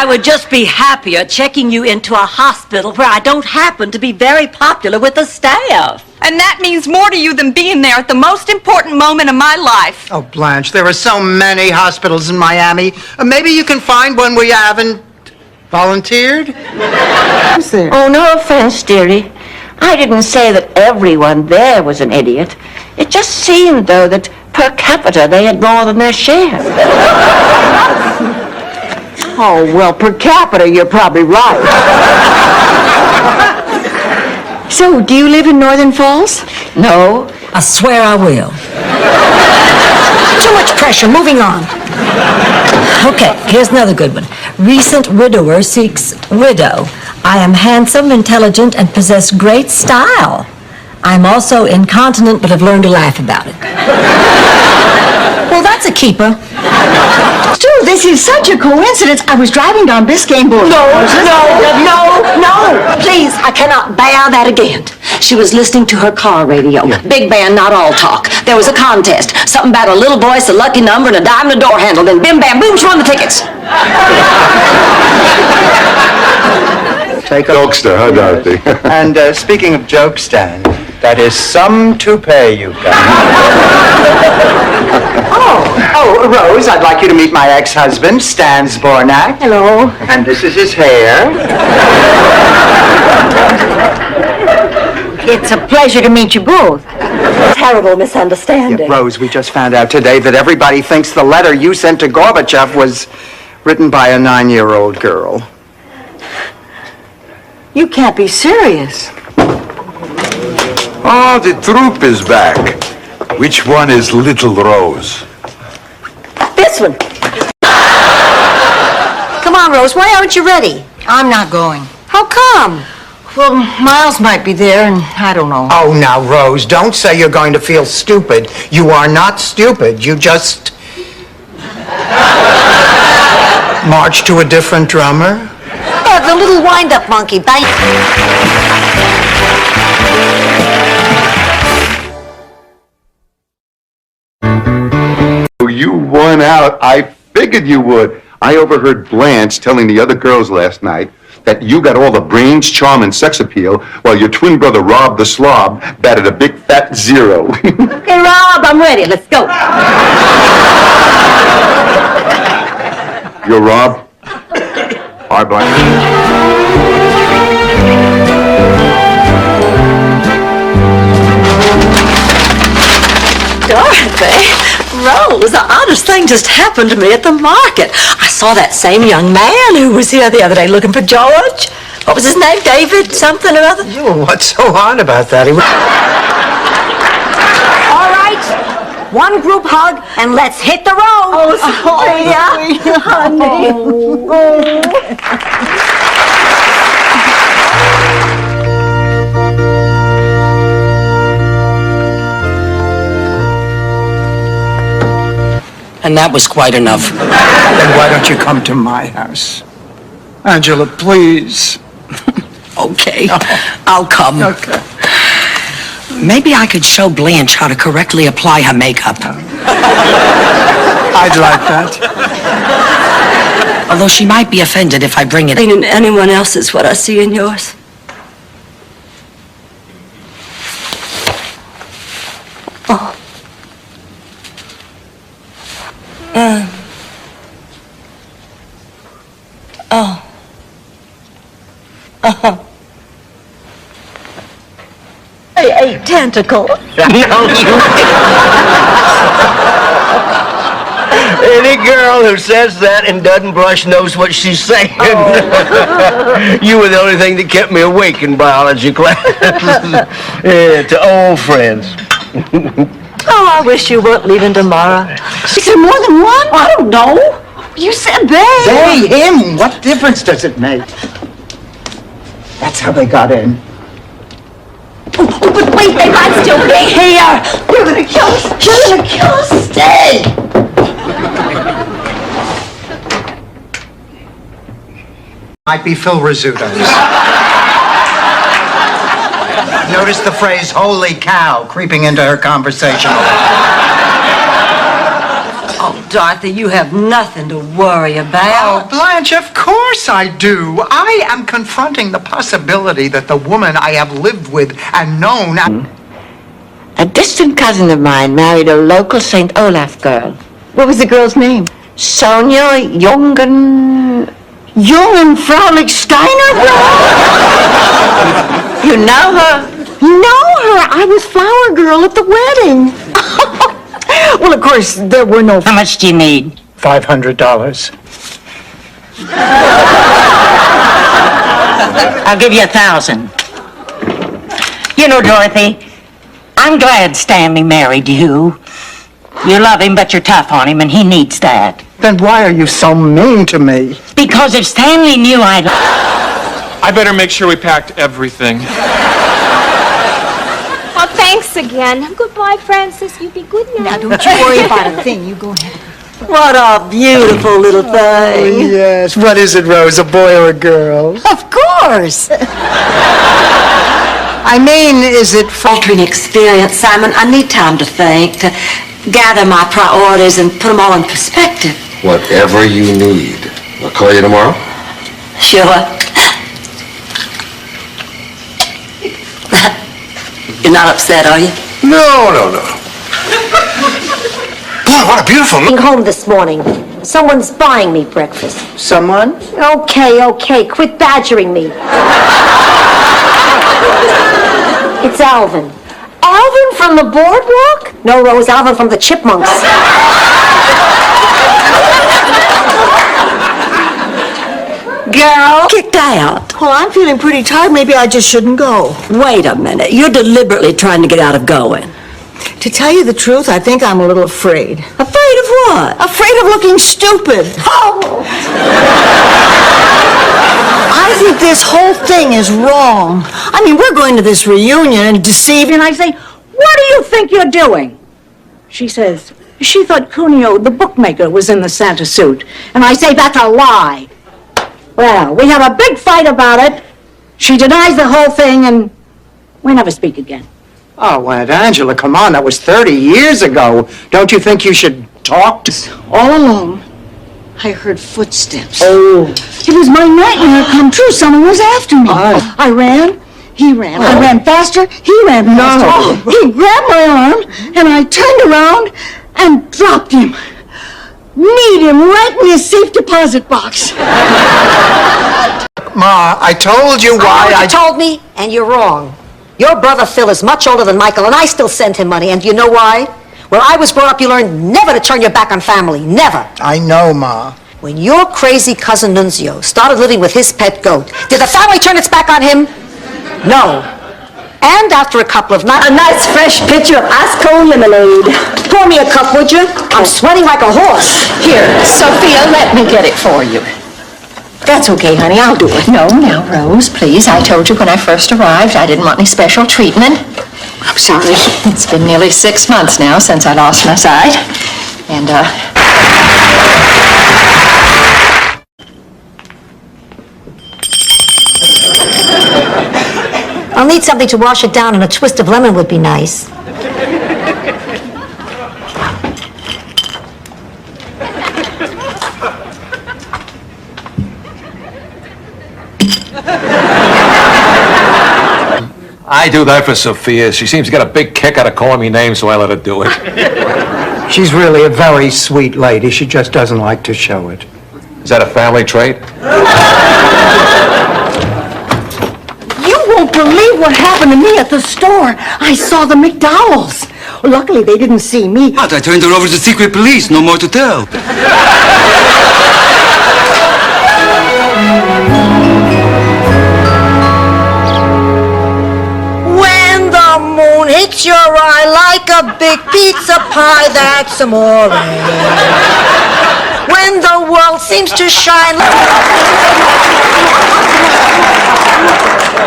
I would just be happier checking you into a hospital where I don't happen to be very popular with the staff. And that means more to you than being there at the most important moment of my life. Oh, Blanche, there are so many hospitals in Miami. Maybe you can find one where you haven't volunteered? Oh, no offense, dearie. I didn't say that everyone there was an idiot. It just seemed, though, that per capita they had more than their share. Oh, well, per capita, you're probably right. So, do you live in Northern Falls? No. I swear I will. Too much pressure. Moving on. Okay, here's another good one. Recent widower seeks widow. I am handsome, intelligent, and possess great style. I am also incontinent, but have learned to laugh about it. Well, that's a keeper. Stu, this is such a coincidence. I was driving down Biscayne Boulevard. No. Please, I cannot bear that again. She was listening to her car radio. Big band, not all talk. There was a contest. Something about a little voice, a lucky number, and a dime and a door handle. Then bim, bam, boom, she won the tickets. Take a Jokester, huh, Dorothy? And speaking of joke stand, that is some toupee you've got. Oh, Rose, I'd like you to meet my ex-husband, Stan Zbornak. Hello. And this is his hair. It's a pleasure to meet you both. Terrible misunderstanding. Rose, we just found out today that everybody thinks the letter you sent to Gorbachev was written by a 9-year-old girl. You can't be serious. Oh, the troop is back. Which one is Little Rose? This one. Come on, Rose, why aren't you ready? I'm not going. How come? Well, Miles might be there, and I don't know. Oh, now, Rose, don't say you're going to feel stupid. You are not stupid. You just march to a different drummer. Yeah, the little wind-up monkey. Bye. You won out. I figured you would. I overheard Blanche telling the other girls last night that you got all the brains, charm, and sex appeal, while your twin brother Rob the Slob batted a big fat 0. Okay, Rob, I'm ready. Let's go. You're Rob? Hi, Blanche. Dorothy, Rose, the oddest thing just happened to me at the market. I saw that same young man who was here the other day looking for George. What was his name? David something or other? What's so odd about that? All right. One group hug, and let's hit the road. Oh, Sophia, honey. And that was quite enough. Then why don't you come to my house? Angela, please. Okay, I'll come. Okay. Maybe I could show Blanche how to correctly apply her makeup. I'd like that. Although she might be offended if I bring it. In anyone else's what I see in yours. Oh. A tentacle. Any girl who says that and doesn't blush knows what she's saying. You were the only thing that kept me awake in biology class. Yeah, to old friends. Oh, I wish you weren't leaving tomorrow. Is there more than one? I don't know. You said they. They, him, what difference does it make? That's how they got in. Oh, but wait, they might still be here. You're gonna kill us. You're gonna kill us. Stay. Might be Phil Rizzuto's. Notice the phrase, holy cow, creeping into her conversation. Oh, Dorothy, you have nothing to worry about. Oh, Blanche, of course I do. I am confronting the possibility that the woman I have lived with and known... A distant cousin of mine married a local St. Olaf girl. What was the girl's name? Sonia Jungen Fraulich Steiner? You know her? Know her. I was flower girl at the wedding. Well, of course, there were no... How much do you need? $500. I'll give you 1,000. You know, Dorothy, I'm glad Stanley married you. You love him, but you're tough on him, and he needs that. Then why are you so mean to me? Because if Stanley knew I'd... I better make sure we packed everything. Oh, thanks again. Goodbye, Francis. You be good now. Now, don't you worry about a thing. You go ahead. What a beautiful little thing. Yes. What is it, Rose, a boy or a girl? Of course. I mean, is it... Altering experience, Simon. I need time to think, to gather my priorities and put them all in perspective. Whatever you need. I'll call you tomorrow. Sure. You're not upset, are you? No. Boy, what a beautiful... Home this morning. Someone's buying me breakfast. Someone? Okay. Quit badgering me. It's Alvin. Alvin from the boardwalk? No, Rose, Alvin from the Chipmunks. Girl, kicked out. Well, I'm feeling pretty tired. Maybe I just shouldn't go. Wait a minute. You're deliberately trying to get out of going. To tell you the truth, I think I'm a little afraid. Afraid of what? Afraid of looking stupid. Oh. I think this whole thing is wrong. I mean, we're going to this reunion and deceiving. And I say, what do you think you're doing? She says, she thought Cuneo, the bookmaker, was in the Santa suit. And I say, that's a lie. Well, we have a big fight about it. She denies the whole thing, and we never speak again. Oh, Aunt Angela, come on. That was 30 years ago. Don't you think you should talk to... All alone, I heard footsteps. Oh. It was my nightmare come true. Someone was after me. I ran. He ran. I ran faster. He ran faster. He grabbed my arm, and I turned around and dropped him. Kneed him right in his safe deposit box. Ma, I told you why You told me, and you're wrong. Your brother Phil is much older than Michael, and I still send him money. And do you know why? Where I was brought up, you learned never to turn your back on family. Never. I know, Ma. When your crazy cousin Nunzio started living with his pet goat, did the family turn its back on him? No. And after a couple of nights... A nice fresh pitcher of ice cold lemonade. Pour me a cup, would you? I'm sweating like a horse. Here, Sophia, let me get it for you. That's okay, honey. I'll do it. No, now, Rose, please. I told you when I first arrived I didn't want any special treatment. I'm sorry. It's been nearly 6 months now since I lost my sight. And, I'll need something to wash it down, and a twist of lemon would be nice. I do that for Sophia. She seems to get a big kick out of calling me names, so I let her do it. She's really a very sweet lady. She just doesn't like to show it. Is that a family trait? You won't believe what happened to me at the store. I saw the McDowells. Luckily, they didn't see me. But I turned her over to the secret police. No more to tell. When the moon hits your eye like a big pizza pie, that's amore. When the world seems to shine like...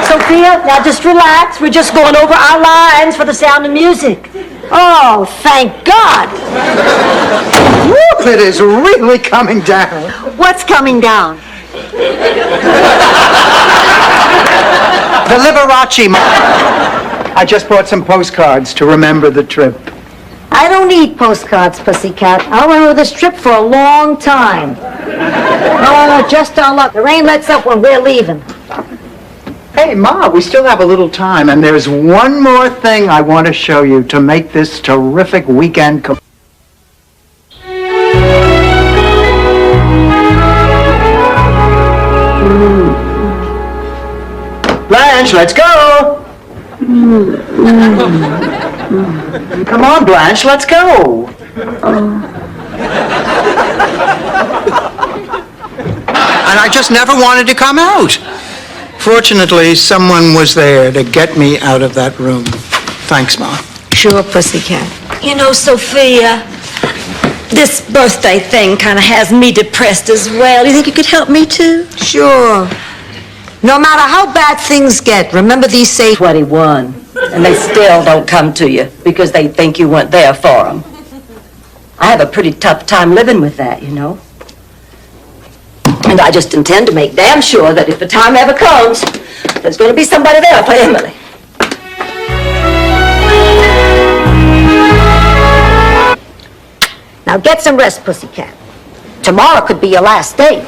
Sophia, now just relax. We're just going over our lines for the Sound of Music. Oh, thank God. Whoop, it is really coming down. What's coming down? The Liberace. I just bought some postcards to remember the trip. I don't need postcards, Pussycat. I'll remember this trip for a long time. Oh, just our luck. The rain lets up when we're leaving. Hey, Ma, we still have a little time, and there's one more thing I want to show you to make this terrific weekend Blanche, let's go! Come on, Blanche, let's go! And I just never wanted to come out. Fortunately, someone was there to get me out of that room. Thanks, Ma. Sure, Pussycat. You know, Sophia, this birthday thing kind of has me depressed as well. You think you could help me too? Sure. No matter how bad things get, remember these say 21, and they still don't come to you because they think you weren't there for them. I have a pretty tough time living with that, you know. And I just intend to make damn sure that if the time ever comes, there's going to be somebody there for Emily. Now get some rest, Pussycat. Tomorrow could be your last day.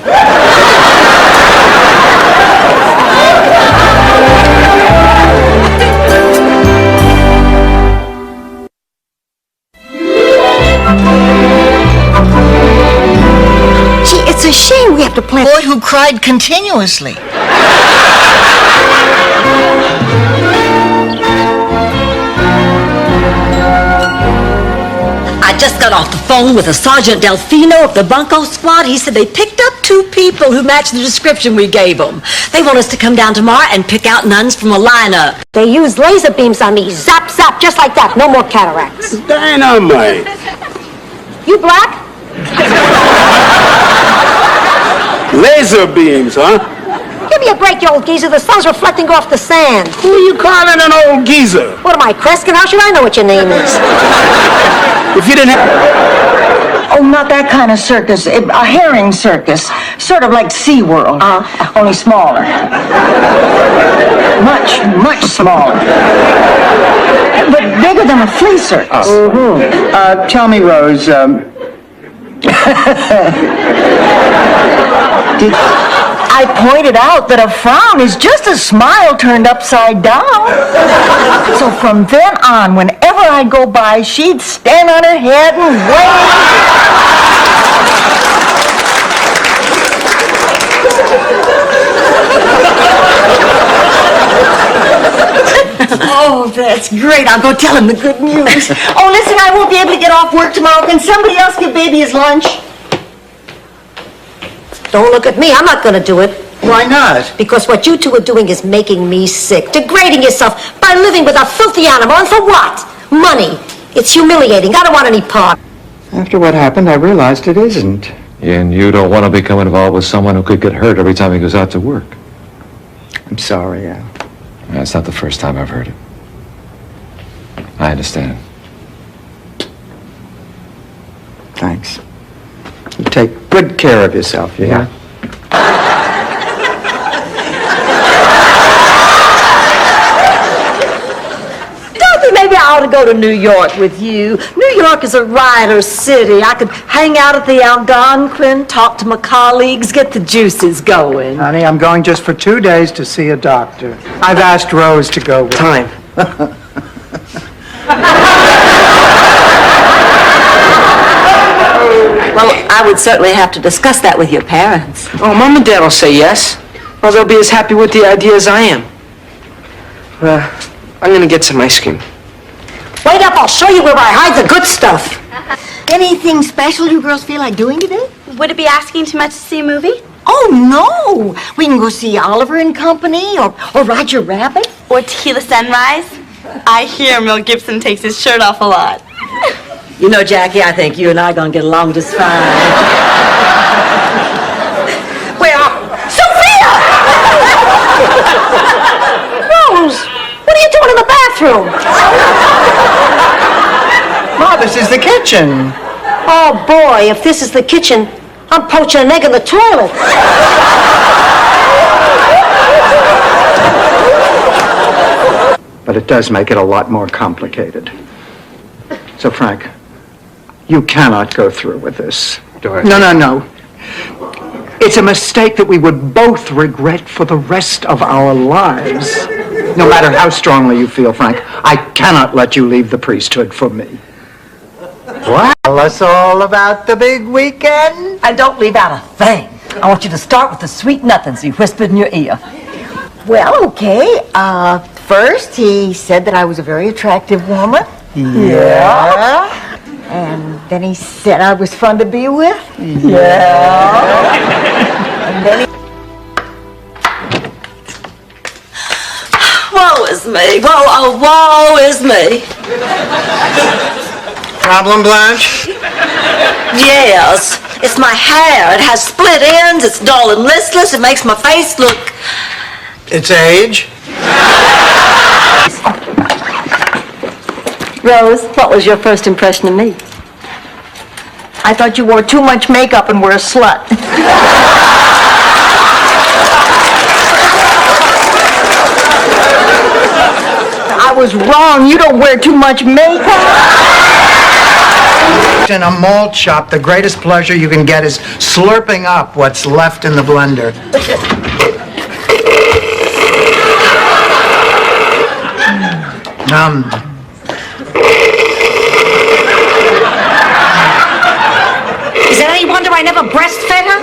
Gee, it's a shame we have to play. Boy who cried continuously. I just got off the phone with a Sergeant Delfino of the Bunko Squad. He said they picked up 2 people who matched the description we gave them. They want us to come down tomorrow and pick out nuns from a lineup. They used laser beams on me. Zap, zap, just like that. No more cataracts. Dynamite. You black? Laser beams, huh? Give me a break, you old geezer. The sun's reflecting off the sand. Who are you calling an old geezer? What am I, Kreskin? How should I know what your name is? If you didn't have... Oh, not that kind of circus. A herring circus. Sort of like SeaWorld. Only smaller. Much, much smaller. But bigger than a flea circus. Tell me, Rose, I pointed out that a frown is just a smile turned upside down. So from then on, whenever I'd go by, she'd stand on her head and wave. Oh, that's great. I'll go tell him the good news. Oh, listen, I won't be able to get off work tomorrow. Can somebody else give baby his lunch? Don't look at me. I'm not going to do it. why not? Because what you two are doing is making me sick. Degrading yourself by living with a filthy animal. And for what? Money. It's humiliating. I don't want any part. After what happened, I realized it isn't. And you don't want to become involved with someone who could get hurt every time he goes out to work. I'm sorry, Al. That's not the first time I've heard it. I understand. Thanks. You take good care of yourself, yeah? Maybe I ought to go to New York with you. New York is a riotous city. I could hang out at the Algonquin, talk to my colleagues, get the juices going. Honey, I'm going just for 2 days to see a doctor. I've asked Rose to go with me. Time. Well, I would certainly have to discuss that with your parents. Oh, Mom and Dad will say yes. Well, they'll be as happy with the idea as I am. I'm gonna get some ice cream. Wait up, I'll show you where I hide the good stuff. Anything special you girls feel like doing today? Would it be asking too much to see a movie? Oh, no. We can go see Oliver and Company or Roger Rabbit. Or Tequila Sunrise? I hear Mel Gibson takes his shirt off a lot. You know, Jackie, I think you and I are going to get along just fine. Sophia! Rose, what are you doing in the bathroom? Ma, this is the kitchen. Oh, boy, if this is the kitchen, I'm poaching an egg in the toilet. But it does make it a lot more complicated. So, Frank, you cannot go through with this. Dorothy. No. It's a mistake that we would both regret for the rest of our lives. No matter how strongly you feel, Frank, I cannot let you leave the priesthood for me. What? Tell us all about the big weekend. And don't leave out a thing. I want you to start with the sweet nothings he whispered in your ear. Well, okay. First, he said that I was a very attractive woman. Yeah. And then he said I was fun to be with. Yeah. And then he... Woe is me. Woe is me. Problem, Blanche? Yes. It's my hair. It has split ends. It's dull and listless. It makes my face look... It's age. Rose, what was your first impression of me? I thought you wore too much makeup and were a slut. I was wrong. You don't wear too much makeup. In a malt shop, the greatest pleasure you can get is slurping up what's left in the blender. Is it any wonder I never breastfed her?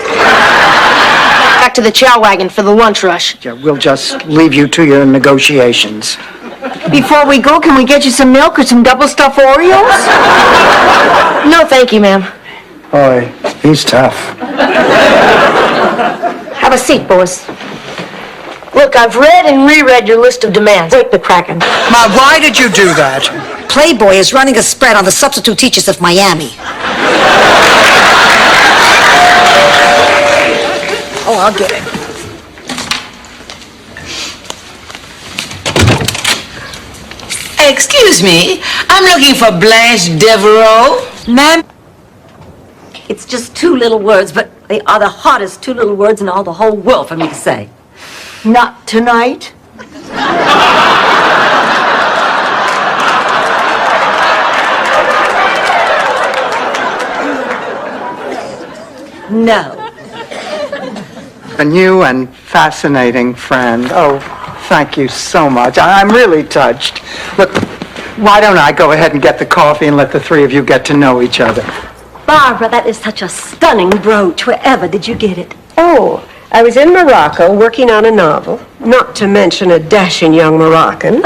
Back to the chow wagon for the lunch rush. Yeah, we'll just leave you to your negotiations. Before we go, can we get you some milk or some double stuffed Oreos? No, thank you, ma'am. Boy, he's tough. Have a seat, boys. Look, I've read and reread your list of demands. Break the Kraken. Ma, why did you do that? Playboy is running a spread on the substitute teachers of Miami. Oh, I'll get it. Excuse me, I'm looking for Blanche Devereaux. Ma'am, it's just two little words, but they are the hottest two little words in all the whole world for me to say. Not tonight. No. A new and fascinating friend. Oh, thank you so much. I'm really touched. Look, why don't I go ahead and get the coffee and let the three of you get to know each other? Barbara, that is such a stunning brooch. Wherever did you get it? Oh, I was in Morocco working on a novel, not to mention a dashing young Moroccan.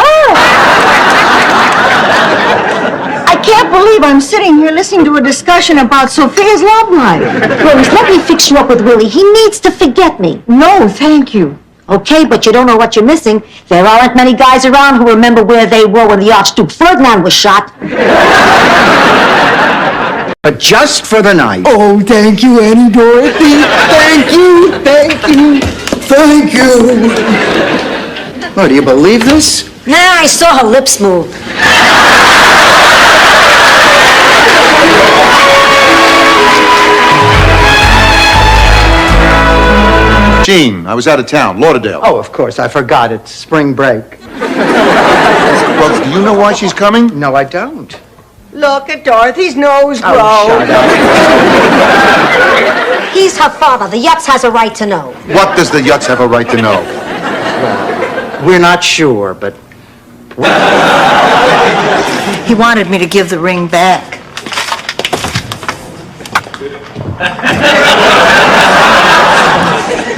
I can't believe I'm sitting here listening to a discussion about Sophia's love life. Rose, let me fix you up with Willie. He needs to forget me. No, thank you. Okay, but you don't know what you're missing. There aren't many guys around who remember where they were when the Archduke Ferdinand was shot. But just for the night. Oh, thank you, Annie Dorothy. Thank you, thank you, thank you. Oh, do you believe this? Nah, I saw her lips move. Gene, I was out of town, Lauderdale. Oh, of course, I forgot. It's spring break. Well, do you know why she's coming? No, I don't. Look at Dorothy's nose grow. Oh, shut up. He's her father. The Yutz has a right to know. What does the Yutz have a right to know? We're not sure, but... He wanted me to give the ring back.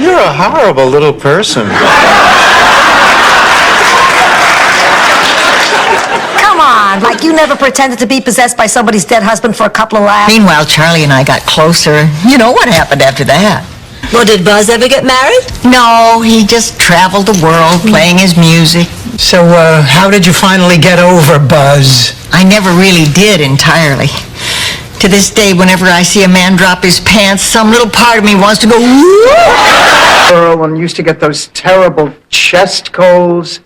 You're a horrible little person. Come on, like you never pretended to be possessed by somebody's dead husband for a couple of laughs. Meanwhile, Charlie and I got closer. You know what happened after that. Well, did Buzz ever get married? No, he just traveled the world playing his music. So, how did you finally get over Buzz? I never really did entirely. To this day, whenever I see a man drop his pants, some little part of me wants to go, Earl, when you used to get those terrible chest colds,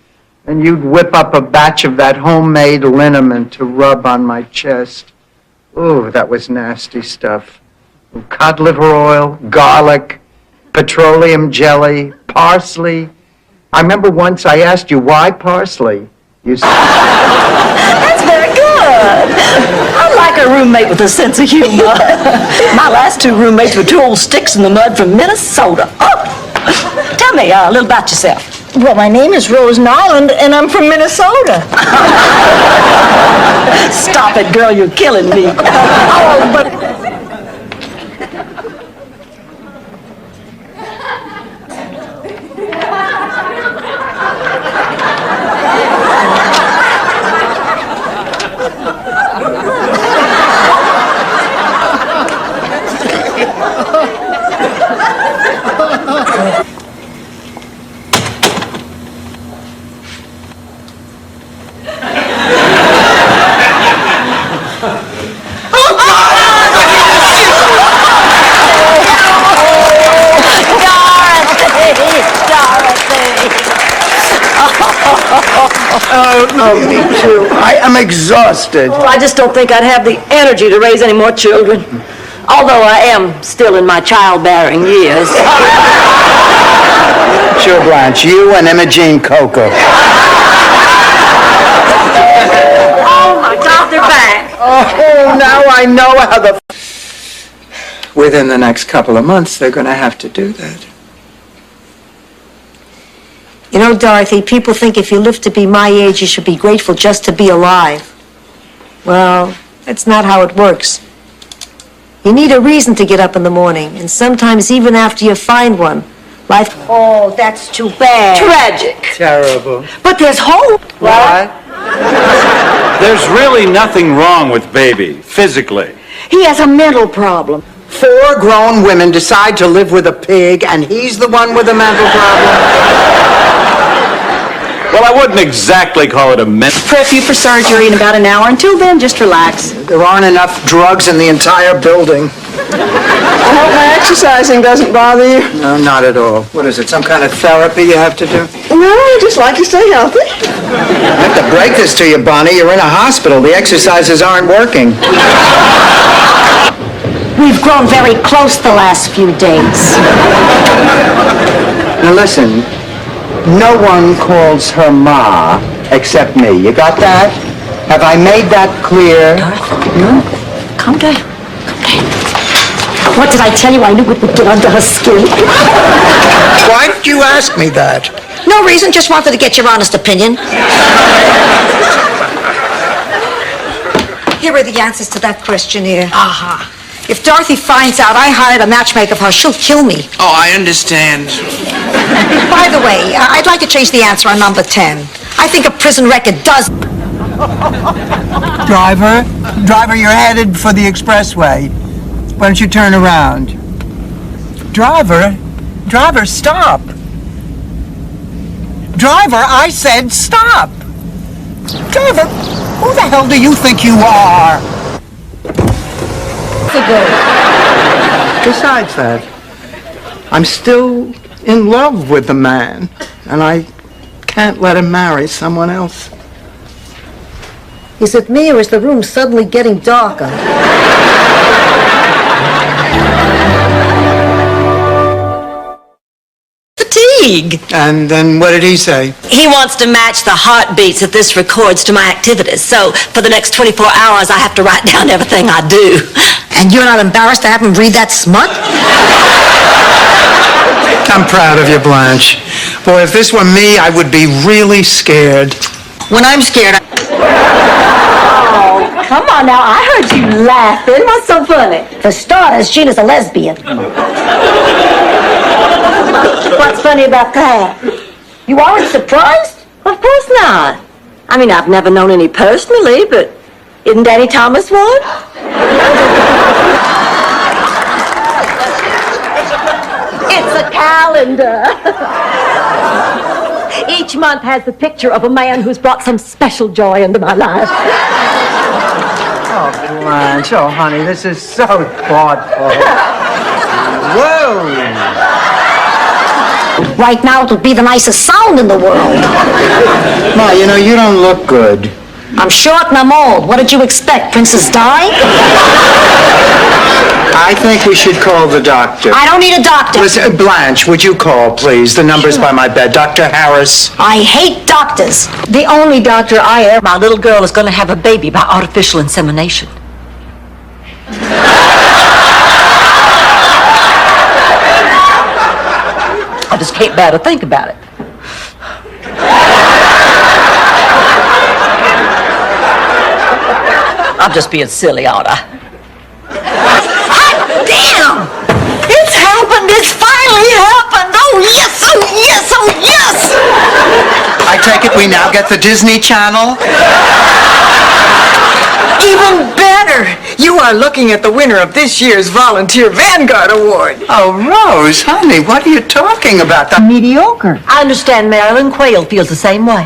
and you'd whip up a batch of that homemade liniment to rub on my chest. Ooh, that was nasty stuff. Cod liver oil, garlic, petroleum jelly, parsley. I remember once I asked you, why parsley? You said... That's very good. I like a roommate with a sense of humor. My last two roommates were two old sticks in the mud from Minnesota. Oh, tell me a little about yourself. Well, my name is Rose Nyland, and I'm from Minnesota. Stop it, girl, you're killing me. Oh, but... Oh, me too. I am exhausted. Oh, I just don't think I'd have the energy to raise any more children. Although I am still in my childbearing years. Sure, Blanche, you and Imogene Coco. Oh, my God, they're back. Oh, now I know how the... Within the next couple of months, they're going to have to do that. You know, Dorothy, people think if you live to be my age, you should be grateful just to be alive. Well, that's not how it works. You need a reason to get up in the morning, and sometimes even after you find one, life... Oh, that's too bad. Tragic. Terrible. But there's hope. What? There's really nothing wrong with Baby, physically. He has a mental problem. 4 grown women decide to live with a pig, and he's the one with a mental problem. Well, I wouldn't exactly call it a Prep you for surgery in about an hour. Until then, just relax. There aren't enough drugs in the entire building. I hope my exercising doesn't bother you. No, not at all. What is it, some kind of therapy you have to do? No, I just like to stay healthy. I have to break this to you, Bonnie. You're in a hospital. The exercises aren't working. We've grown very close the last few days. Now listen, no one calls her Ma except me. You got that? Have I made that clear? Calm down. What did I tell you? I knew it would get under her skin. Why did you ask me that? No reason, just wanted to get your honest opinion. Here are the answers to that questionnaire. Aha. If Dorothy finds out I hired a matchmaker for her, she'll kill me. Oh, I understand. By the way, I'd like to change the answer on number 10. I think a prison record does... Driver, you're headed for the expressway. Why don't you turn around? Driver, stop. Driver, I said stop. Driver, who the hell do you think you are? Besides that, I'm still in love with the man, and I can't let him marry someone else. Is it me, or is the room suddenly getting darker? Fatigue. And then what did he say? He wants to match the heartbeats that this records to my activities. So for the next 24 hours, I have to write down everything I do. And you're not embarrassed to have him read that smut? I'm proud of you, Blanche. Boy, if this were me, I would be really scared. When I'm scared, Oh, come on now. I heard you laughing. What's so funny? For starters, Gina's a lesbian. What's funny about that? You aren't surprised? Of course not. I mean, I've never known any personally, but isn't Danny Thomas one? It's a calendar. Each month has the picture of a man who's brought some special joy into my life. Oh, Blanche, oh, honey, this is so thoughtful. Whoa! Right now, it'll be the nicest sound in the world. Ma, you know, you don't look good. I'm short and I'm old. What did you expect, Princess Di? I think we should call the doctor. I don't need a doctor. Listen, Blanche, would you call, please? The number's by my bed. Dr. Harris. I hate doctors. The only doctor I ever... My little girl is going to have a baby by artificial insemination. I just can't bear to think about it. I'm just being silly, aren't I? Hot damn! It's happened! It's finally happened! Oh, yes! Oh, yes! Oh, yes! I take it we now get the Disney Channel? Even better! You are looking at the winner of this year's Volunteer Vanguard Award. Oh, Rose, honey, what are you talking about? Mediocre. I understand Marilyn Quayle feels the same way.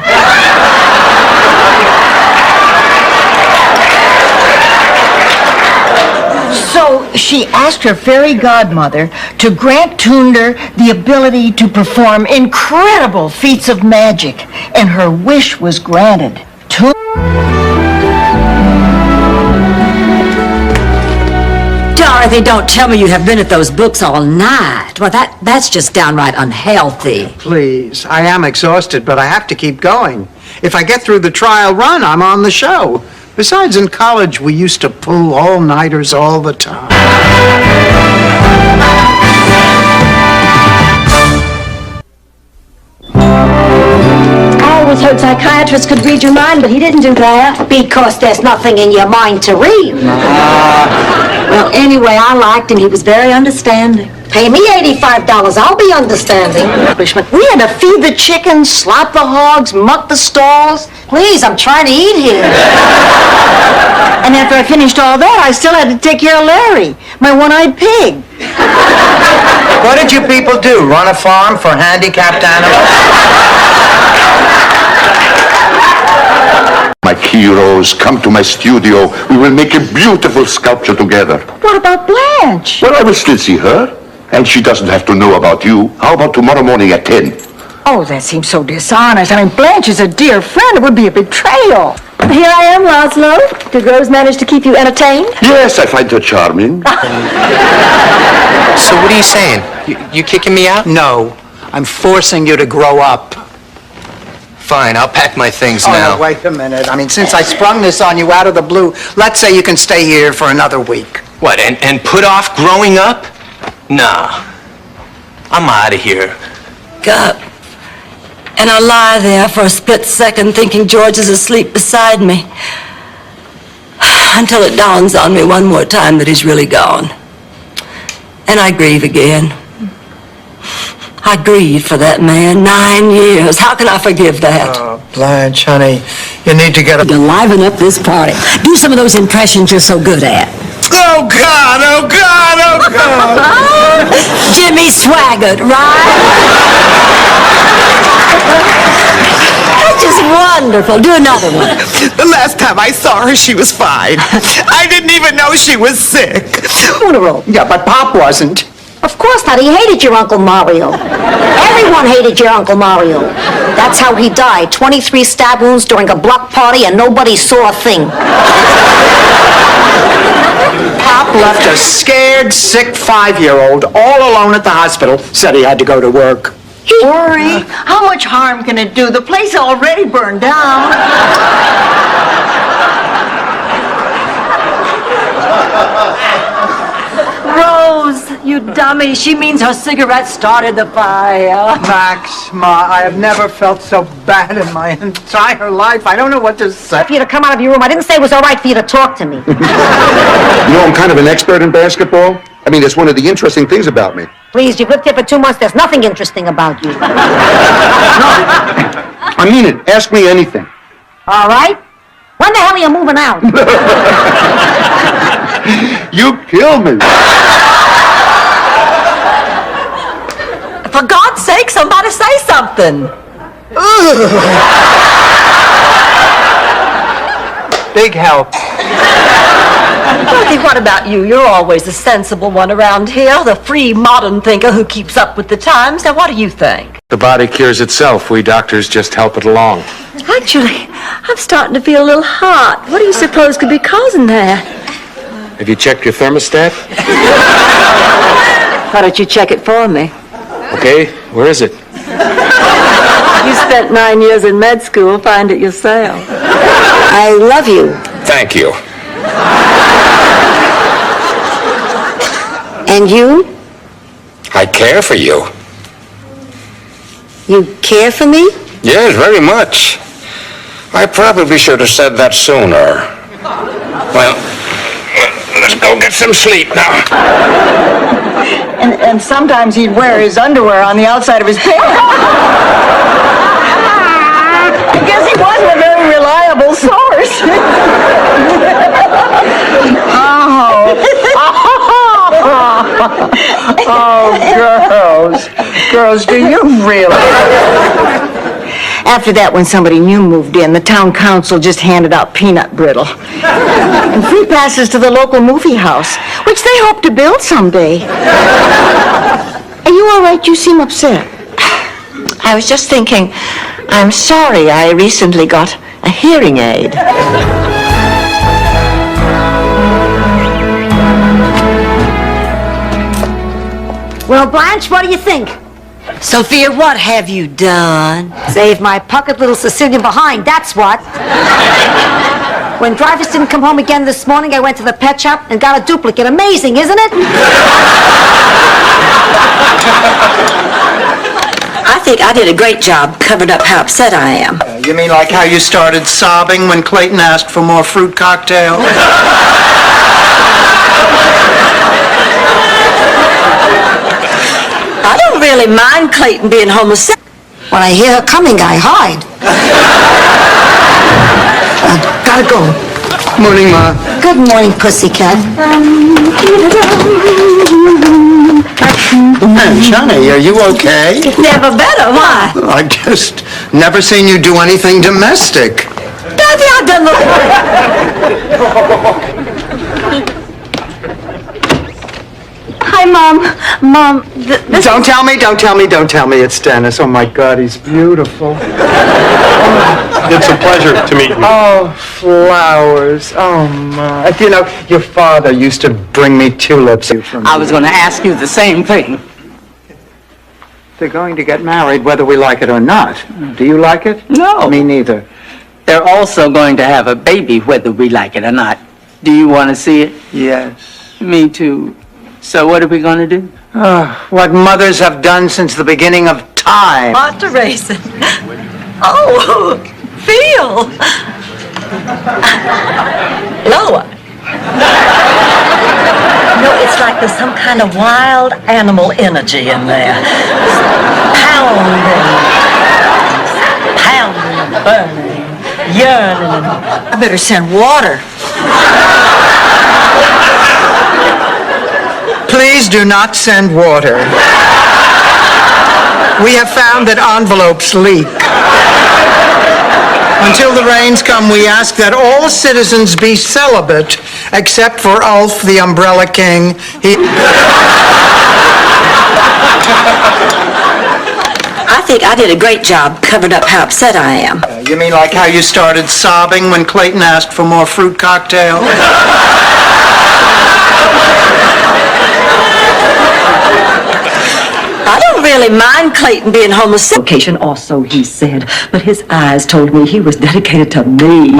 So she asked her fairy godmother to grant Toonder the ability to perform incredible feats of magic, and her wish was granted. Dorothy, don't tell me you have been at those books all night. Well, that's just downright unhealthy. Please, I am exhausted, but I have to keep going. If I get through the trial run, I'm on the show. Besides, in college, we used to pull all-nighters all the time. I always heard psychiatrists could read your mind, but he didn't do that. Because there's nothing in your mind to read. Well, anyway, I liked him. He was very understanding. Pay me $85. I'll be understanding. We had to feed the chickens, slop the hogs, muck the stalls. Please, I'm trying to eat here. And after I finished all that, I still had to take care of Larry, my one-eyed pig. What did you people do? Run a farm for handicapped animals? My heroes, come to my studio. We will make a beautiful sculpture together. What about Blanche? Well, I will still see her, and she doesn't have to know about you. How about tomorrow morning at 10? Oh, that seems so dishonest. I mean, Blanche is a dear friend. It would be a betrayal. Here I am, Laszlo. Did Rose manage to keep you entertained? Yes, I find her charming. So what are you saying? You kicking me out? No, I'm forcing you to grow up. Fine, I'll pack my things Oh, now. no, wait a minute. I mean, since I sprung this on you out of the blue, let's say you can stay here for another week. What, and put off growing up? Nah. I'm out of here. God. And I lie there for a split second thinking George is asleep beside me. Until it dawns on me one more time that he's really gone. And I grieve again. I grieved for that man 9 years. How can I forgive that? Oh, Blanche, honey, you need to get To liven up this party. Do some of those impressions you're so good at. Oh, God, oh, God, oh, God. Jimmy Swaggart, right? That's just wonderful. Do another one. The last time I saw her, she was fine. I didn't even know she was sick. Funeral. Yeah, but Pop wasn't. Of course not. He hated your Uncle Mario. Everyone hated your Uncle Mario. That's how he died. 23 stab wounds during a block party and nobody saw a thing. Pop left a scared, sick 5-year-old all alone at the hospital, said he had to go to work. Worry? How much harm can it do? The place already burned down. Rose, you dummy. She means her cigarette started the fire. Max, Ma, I have never felt so bad in my entire life. I don't know what to say. For you to come out of your room. I didn't say it was all right for you to talk to me. You know, I'm kind of an expert in basketball. I mean, it's one of the interesting things about me. Please, you've lived here for 2 months. There's nothing interesting about you. I mean it. Ask me anything. All right? When the hell are you moving out? You kill me. For God's sake, somebody say something. Big help. Dorothy, what about you? You're always the sensible one around here, the free modern thinker who keeps up with the times. Now, what do you think? The body cures itself. We doctors just help it along. Actually, I'm starting to feel a little hot. What do you suppose could be causing that? Have you checked your thermostat? Why don't you check it for me? Okay, where is it? You spent 9 years in med school. Find it yourself. I love you. Thank you. And you? I care for you. You care for me? Yes, very much. I probably should have said that sooner. Well, let's go get some sleep now. And sometimes he'd wear his underwear on the outside of his pants. I guess he wasn't a very reliable source. Oh, girls, do you really? After that, when somebody new moved in, the town council just handed out peanut brittle. And free passes to the local movie house, which they hope to build someday. Are you all right? You seem upset. I was just thinking, I'm sorry I recently got a hearing aid. Well, Blanche, what do you think? Sophia, what have you done? Saved my pocket little Sicilian behind, that's what. When Dreyfus didn't come home again this morning, I went to the pet shop and got a duplicate. Amazing, isn't it? I think I did a great job covering up how upset I am. You mean like how you started sobbing when Clayton asked for more fruit cocktail? I don't really mind Clayton being homosexual. When I hear her coming, I hide. Gotta go. Morning, Ma. Good morning, pussycat. Johnny, are you okay? Never better, why? I just never seen you do anything domestic. Daddy, I've done the... Hi, Mom. Mom, this... Don't tell me. It's Dennis. Oh, my God, he's beautiful. It's a pleasure to meet you. Oh, flowers. Oh, my. You know, your father used to bring me tulips from I was going to ask you the same thing. They're going to get married whether we like it or not. Do you like it? No. Me neither. They're also going to have a baby, whether we like it or not. Do you want to see it? Yes. Me too. So what are we going to do? What mothers have done since the beginning of time. Aunt Teresa. Oh, feel. Lower. No, it's like there's some kind of wild animal energy in there. Pounding, burning, yearning. I better send water. Please do not send water. We have found that envelopes leak. Until the rains come, we ask that all citizens be celibate, except for Ulf, the Umbrella King. I think I did a great job covering up how upset I am. You mean like how you started sobbing when Clayton asked for more fruit cocktail? I don't really mind Clayton being homosexual. Location also, he said, but his eyes told me he was dedicated to me.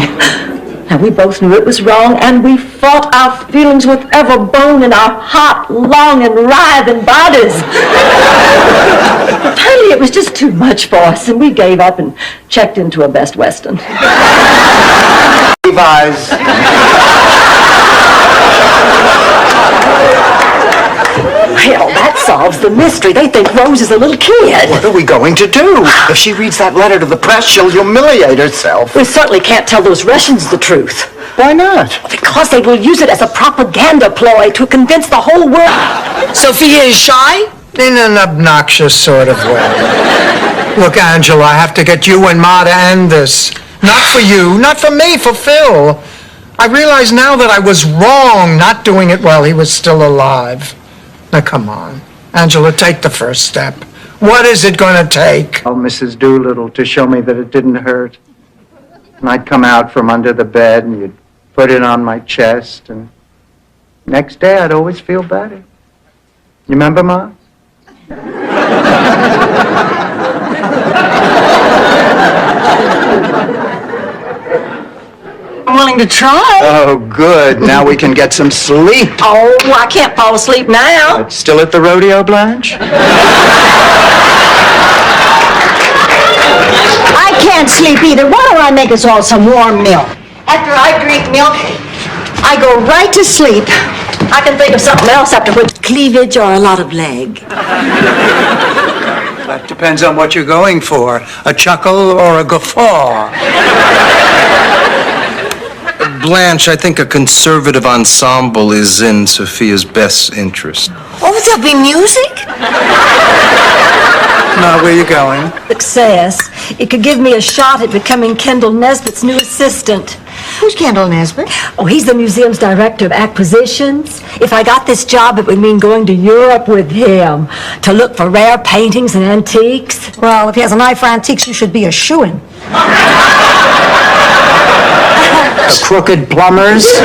Now, we both knew it was wrong, and we fought our feelings with every bone in our hot, long, and writhing bodies. Finally, it was just too much for us, and we gave up and checked into a Best Western. Levi's. Well, that solves the mystery. They think Rose is a little kid. What are we going to do? If she reads that letter to the press, she'll humiliate herself. We certainly can't tell those Russians the truth. Why not? Because they will use it as a propaganda ploy to convince the whole world. Sophia is shy? In an obnoxious sort of way. Look, Angela, I have to get you and Ma to end this. Not for you, not for me, for Phil. I realize now that I was wrong not doing it while he was still alive. Now, come on. Angela, take the first step. What is it going to take? Oh, Mrs. Doolittle, to show me that it didn't hurt. And I'd come out from under the bed and you'd put it on my chest, and next day I'd always feel better. You remember, Ma? I'm willing to try. Oh, good. Now we can get some sleep. Oh, I can't fall asleep now. Still at the rodeo, Blanche? I can't sleep either. Why don't I make us all some warm milk? After I drink milk, I go right to sleep. I can think of something else after which Cleavage or a lot of leg? That depends on what you're going for. A chuckle or a guffaw. Blanche, I think a conservative ensemble is in Sophia's best interest. Oh, there'll be music? Ma, where you going? Success. It could give me a shot at becoming Kendall Nesbitt's new assistant. Who's Kendall Nesbitt? Oh, he's the museum's director of acquisitions. If I got this job, it would mean going to Europe with him to look for rare paintings and antiques. Well, if he has an eye for antiques, you should be a shoo-in. Crooked plumbers?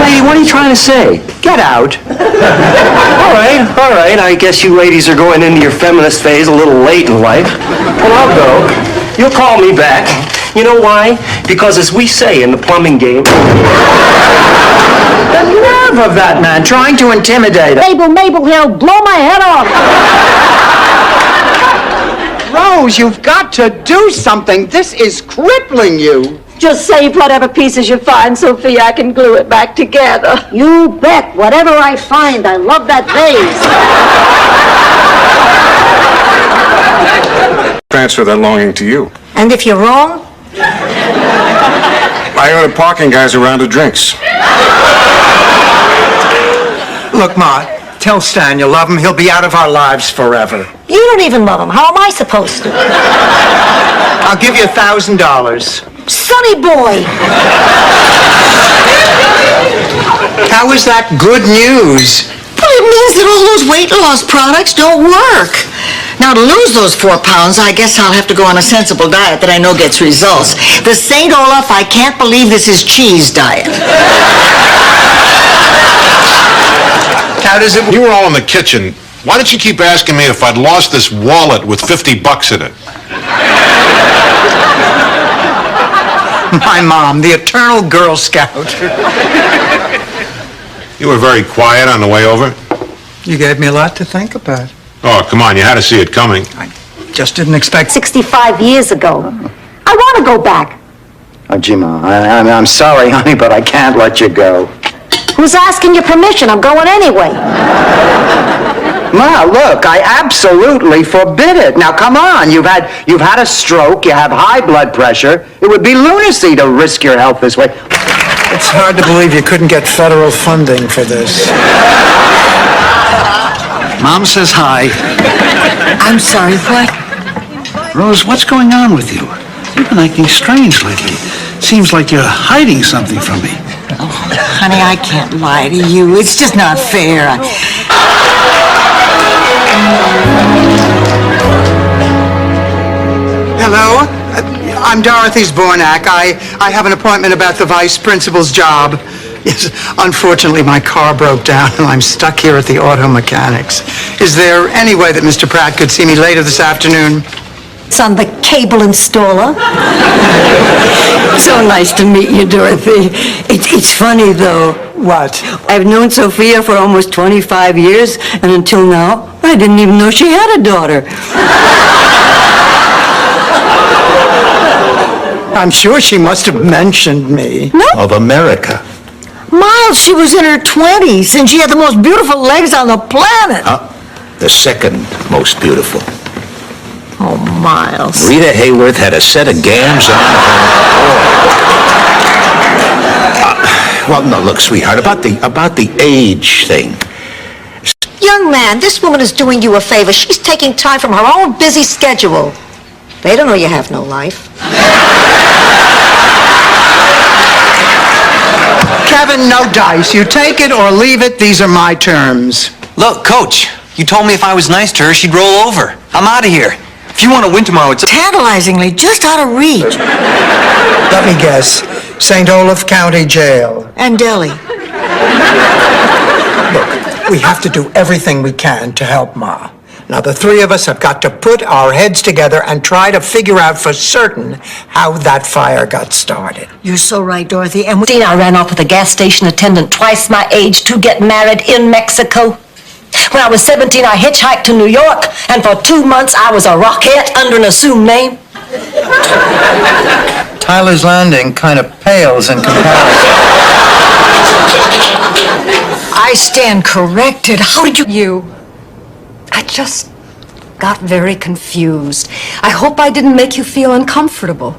Lady, what are you trying to say? Get out. All right. I guess you ladies are going into your feminist phase a little late in life. Well, I'll go. You'll call me back. You know why? Because as we say in the plumbing game... The nerve of that man, trying to intimidate us. Mabel, he'll blow my head off. Rose, you've got to do something. This is crippling you. Just save whatever pieces you find, Sophia. I can glue it back together. You bet. Whatever I find, I love that vase. Transfer that longing to you. And if you're wrong? I ordered parking guys around to drinks. Look, Ma, tell Stan you love him. He'll be out of our lives forever. You don't even love him. How am I supposed to? I'll give you $1,000. Sonny boy! How is that good news? Well, it means that all those weight loss products don't work. Now, to lose those 4 pounds, I guess I'll have to go on a sensible diet that I know gets results. The St. Olaf, I can't believe this is cheese diet. How does it... You were all in the kitchen. Why did you keep asking me if I'd lost this wallet with $50 in it? My mom, the eternal Girl Scout. You were very quiet on the way over. You gave me a lot to think about. Oh, come on, you had to see it coming. I just didn't expect... 65 years ago. I want to go back. Oh, gee, Ma, I'm sorry, honey, but I can't let you go. Who's asking your permission? I'm going anyway. Ma, look, I absolutely forbid it. Now, come on. You've had a stroke. You have high blood pressure. It would be lunacy to risk your health this way. It's hard to believe you couldn't get federal funding for this. Mom says hi. I'm sorry, what? Rose, what's going on with you? You've been acting strange lately. Seems like you're hiding something from me. Oh, honey, I can't lie to you. It's just not fair. Hello? I'm Dorothy Zbornak. I have an appointment about the vice principal's job. Yes, unfortunately, my car broke down and I'm stuck here at the auto mechanics. Is there any way that Mr. Pratt could see me later this afternoon? It's on the cable installer. So nice to meet you, Dorothy. It's funny, though. What? I've known Sophia for almost 25 years, and until now, I didn't even know she had a daughter. I'm sure she must have mentioned me. No. Of America. Miles, she was in her 20s, and she had the most beautiful legs on the planet. The second most beautiful. Oh, Miles. Rita Hayworth had a set of gams on her. Well, no, look, sweetheart, about the age thing. Young man, this woman is doing you a favor. She's taking time from her own busy schedule. They don't know you have no life. Kevin, no dice. You take it or leave it. These are my terms. Look, Coach, you told me if I was nice to her, she'd roll over. I'm out of here. If you want to win tomorrow, it's... Tantalizingly just out of reach. Let me guess. St. Olaf County Jail. And Delhi. Look, we have to do everything we can to help Ma. Now, the three of us have got to put our heads together and try to figure out for certain how that fire got started. You're so right, Dorothy. And I ran off with a gas station attendant twice my age to get married in Mexico. When I was 17, I hitchhiked to New York, and for 2 months I was a rockette under an assumed name. Tyler's Landing kind of pales in comparison. I stand corrected. How did you... I just got very confused. I hope I didn't make you feel uncomfortable.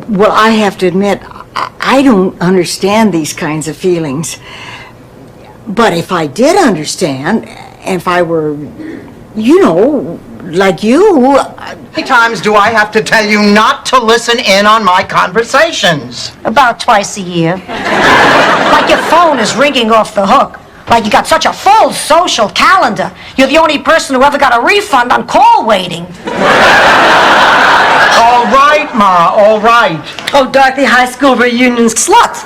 well, I have to admit, I don't understand these kinds of feelings. But if I did understand, if I were, you know, like you... How many times do I have to tell you not to listen in on my conversations? About twice a year. Like your phone is ringing off the hook. Like you got such a full social calendar. You're the only person who ever got a refund on call waiting. All right, Ma, all right. Oh, Dorothy, high school reunion slut.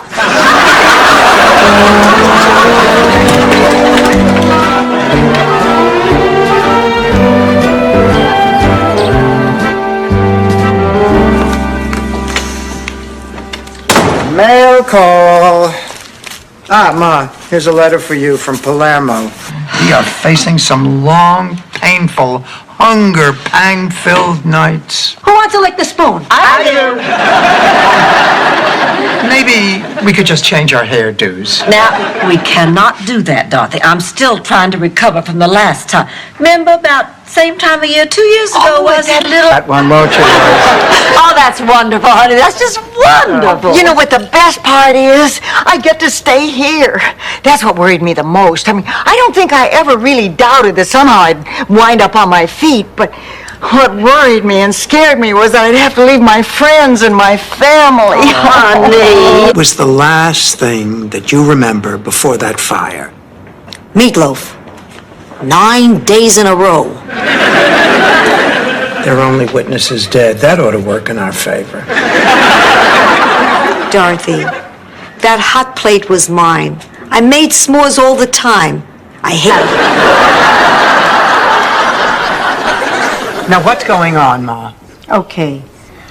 Mail call. Ah, Ma, here's a letter for you from Palermo. We are facing some long, painful, hunger, pang-filled nights. Who wants to lick the spoon? I do. Maybe we could just change our hairdos. Now, we cannot do that, Dorothy. I'm still trying to recover from the last time. Remember about same time of year 2 years ago was that little... That one, won't you? Oh, that's wonderful, honey. That's just wonderful. You know what the best part is? I get to stay here. That's what worried me the most. I mean, I don't think I ever really doubted that somehow I'd wind up on my feet, but what worried me and scared me was that I'd have to leave my friends and my family. Honey. What was the last thing that you remember before that fire? Meatloaf. 9 days in a row. Their only witness is dead. That ought to work in our favor. Dorothy, that hot plate was mine. I made s'mores all the time. I hate it. Now, what's going on, Ma? Okay.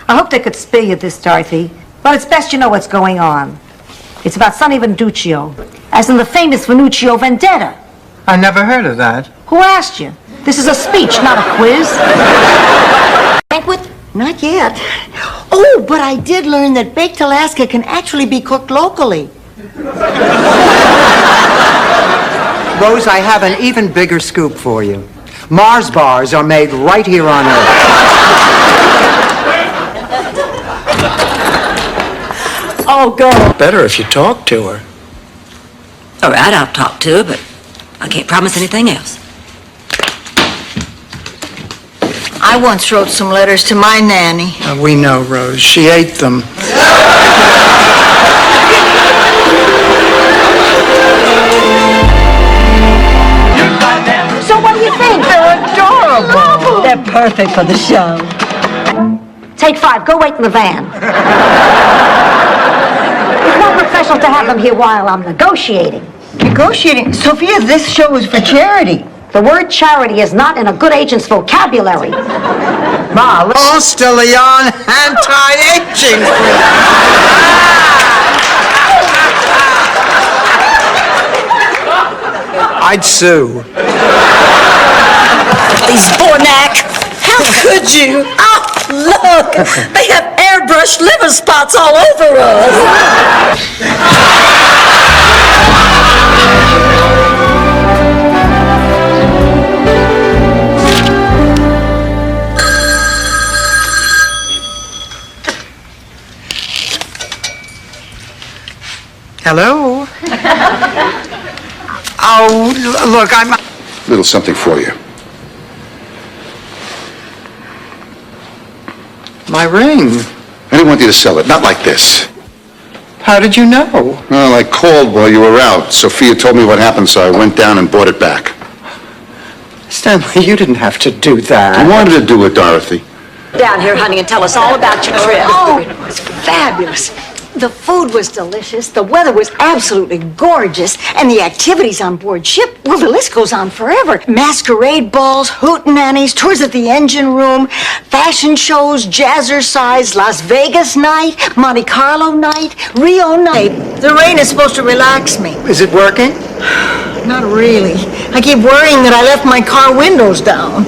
I hoped I could spare you this, Dorothy, but it's best you know what's going on. It's about Sonny Venduccio, as in the famous Venduccio vendetta. I never heard of that. Who asked you? This is a speech, not a quiz. Banquet? Not yet. Oh, but I did learn that baked Alaska can actually be cooked locally. Rose, I have an even bigger scoop for you. Mars bars are made right here on Earth. Oh, girl. Better if you talk to her. All right, I'll talk to her, but I can't promise anything else. I once wrote some letters to my nanny. We know, Rose. She ate them. So what do you think? They're adorable. They're perfect for the show. Take 5. Go wait in the van. It's not professional to have them here while I'm negotiating. Negotiating? Sophia, this show is for charity. The word charity is not in a good agent's vocabulary. Ma, Rose de Leon anti-aging cream. I'd sue. These Bornak, how could you? Oh, look, they have airbrushed liver spots all over us. Hello? Oh, look, I'm... Little something for you. My ring. I didn't want you to sell it. Not like this. How did you know? Well, I called while you were out. Sophia told me what happened, so I went down and bought it back. Stanley, you didn't have to do that. I wanted to do it, Dorothy. Down here, honey, and tell us all about your trip. Oh, it was fabulous. The food was delicious, the weather was absolutely gorgeous, and the activities on board ship, well, the list goes on forever. Masquerade balls, hootenannies, tours at the engine room, fashion shows, jazzercise, Las Vegas night, Monte Carlo night, Rio night. The rain is supposed to relax me. Is it working? Not really. I keep worrying that I left my car windows down.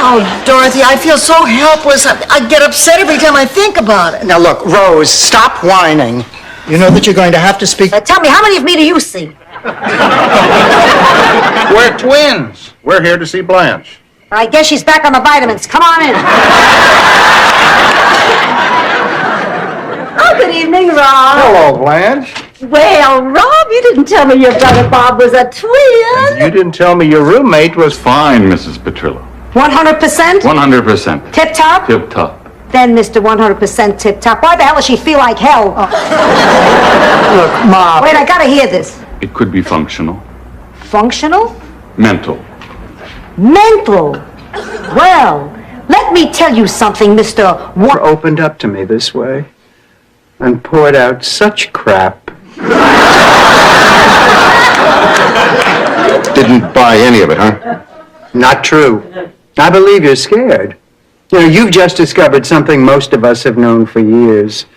Oh, Dorothy, I feel so helpless. I get upset every time I think about it. Now look, Rose, stop whining. You know that you're going to have to speak. Tell me, how many of me do you see? We're twins. We're here to see Blanche. I guess she's back on the vitamins. Come on in. Oh, good evening, Rob. Hello, Blanche. Well, Rob, you didn't tell me your brother Bob was a twin. You didn't tell me your roommate was Fine, Mrs. Petrillo. 100%? 100%. Tip-top? Tip-top. Then, Mr. 100% tip-top, why the hell does she feel like hell? Look, Mom. Wait, I gotta hear this. It could be functional. Functional? Mental. Mental? Well, let me tell you something, Mr. Opened up to me this way and poured out such crap. Didn't buy any of it, huh? Not true. I believe you're scared. You know, you've just discovered something most of us have known for years.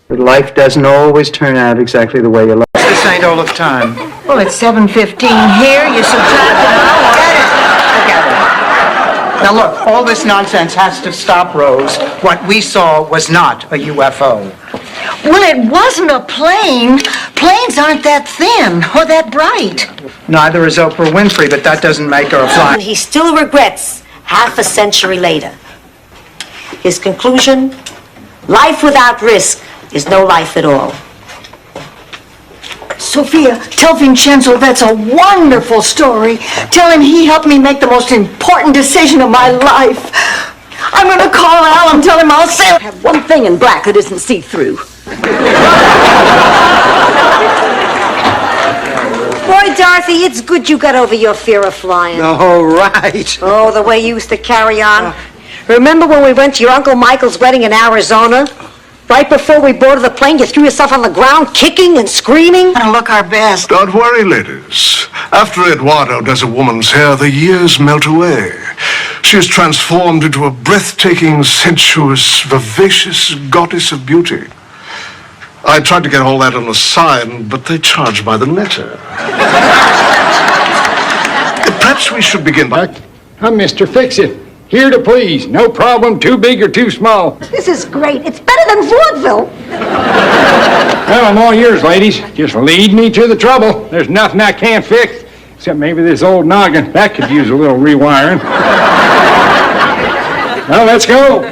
That life doesn't always turn out exactly the way you like. This ain't all of time. Well, it's 7:15 here. You subtract an hour. Forget it. Now look, all this nonsense has to stop, Rose. What we saw was not a UFO. Well, it wasn't a plane. Planes aren't that thin or that bright. Neither is Oprah Winfrey, but that doesn't make her a And fly. he still regrets half a century later. His conclusion, life without risk is no life at all. Sophia, tell Vincenzo that's a wonderful story. Tell him he helped me make the most important decision of my life. I'm going to call Al and tell him I'll sail. I have one thing in black that isn't see-through. Boy, Dorothy, it's good you got over your fear of flying. Oh, right. Oh, the way you used to carry on. Remember when we went to your Uncle Michael's wedding in Arizona? Right before we boarded the plane, you threw yourself on the ground, kicking and screaming? And look our best. Don't worry, ladies. After Eduardo does a woman's hair, the years melt away. She is transformed into a breathtaking, sensuous, vivacious goddess of beauty. I tried to get all that on a sign, but they charge by the letter. Perhaps we should begin by... I'm Mr. Fix-It. Here to please. No problem, too big or too small. This is great. It's better than vaudeville. Well, I'm all yours, ladies. Just lead me to the trouble. There's nothing I can't fix, except maybe this old noggin. That could use a little rewiring. Well, let's go.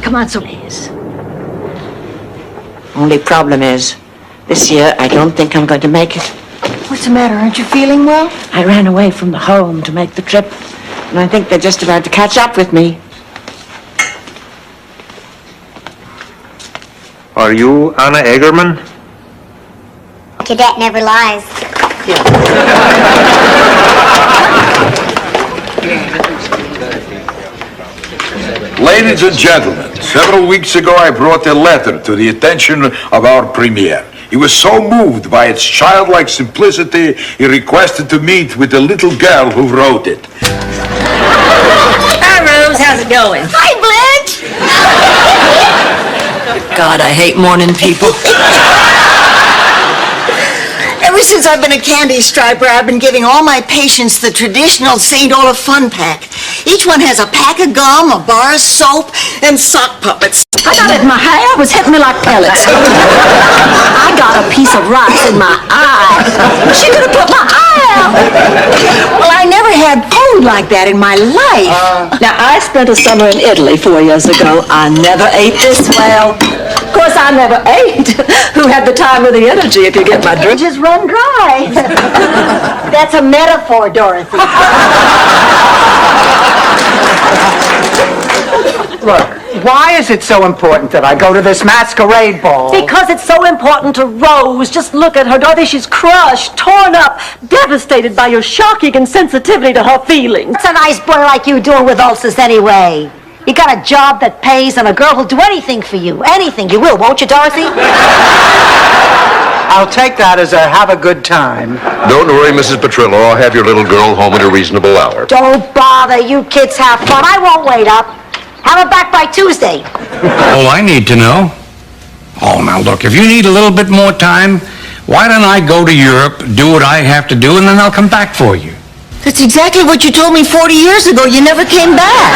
Come on, Sophia. Only problem is, this year I don't think I'm going to make it. What's the matter? Aren't you feeling well? I ran away from the home to make the trip, and I think they're just about to catch up with me. Are you Anna Egerman? Cadet never lies. Ladies and gentlemen, several weeks ago I brought a letter to the attention of our premier. He was so moved by its childlike simplicity, he requested to meet with the little girl who wrote it. Hi, Rose. How's it going? Hi, Blanche. God, I hate morning people. Ever since I've been a candy striper, I've been giving all my patients the traditional St. Olaf fun pack. Each one has a pack of gum, a bar of soap, and sock puppets. I got it in my hair. It was hitting me like pellets. I got a piece of rice in my eye. She could have put my eye out. Well, I never had food like that in my life. Now, I spent a summer in Italy 4 years ago. I never ate this well. Of course, I never ate. Who had the time or the energy, if you get my drift? Just run dry. That's a metaphor, Dorothy. Look, Why is it so important that I go to this masquerade ball? Because it's so important to Rose. Just look at her, Dorothy. She's crushed, torn up, devastated by your shocking insensitivity to her feelings. What's a nice boy like you doing with ulcers anyway? You got a job that pays and a girl who'll do anything for you. Anything. You will, won't you, Dorothy? I'll take that as a have a good time. Don't worry, Mrs. Petrillo. I'll have your little girl home at a reasonable hour. Don't bother. You kids have fun. I won't wait up. Have it back by Tuesday. Oh, I need to know. Oh, now look, if you need a little bit more time, why don't I go to Europe, do what I have to do, and then I'll come back for you. That's exactly what you told me 40 years ago. You never came back.